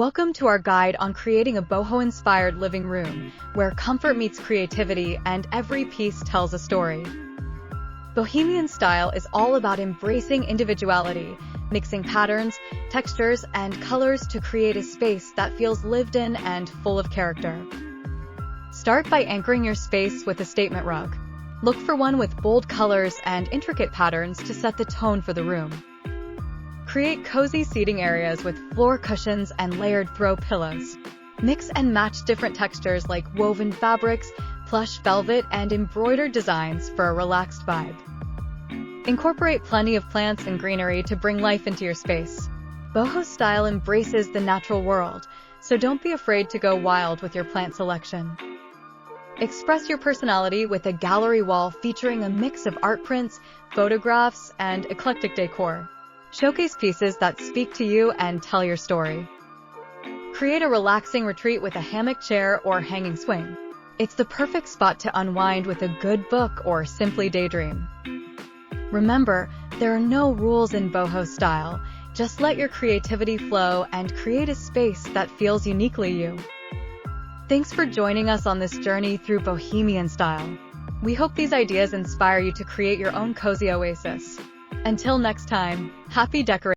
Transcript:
Welcome to our guide on creating a boho-inspired living room, where comfort meets creativity and every piece tells a story. Bohemian style is all about embracing individuality, mixing patterns, textures, and colors to create a space that feels lived in and full of character. Start by anchoring your space with a statement rug. Look for one with bold colors and intricate patterns to set the tone for the room. Create cozy seating areas with floor cushions and layered throw pillows. Mix and match different textures like woven fabrics, plush velvet, and embroidered designs for a relaxed vibe. Incorporate plenty of plants and greenery to bring life into your space. Boho style embraces the natural world, so don't be afraid to go wild with your plant selection. Express your personality with a gallery wall featuring a mix of art prints, photographs, and eclectic decor. Showcase pieces that speak to you and tell your story. Create a relaxing retreat with a hammock chair or hanging swing. It's the perfect spot to unwind with a good book or simply daydream. Remember, there are no rules in boho style. Just let your creativity flow and create a space that feels uniquely you. Thanks for joining us on this journey through bohemian style. We hope these ideas inspire you to create your own cozy oasis. Until next time, happy decorating.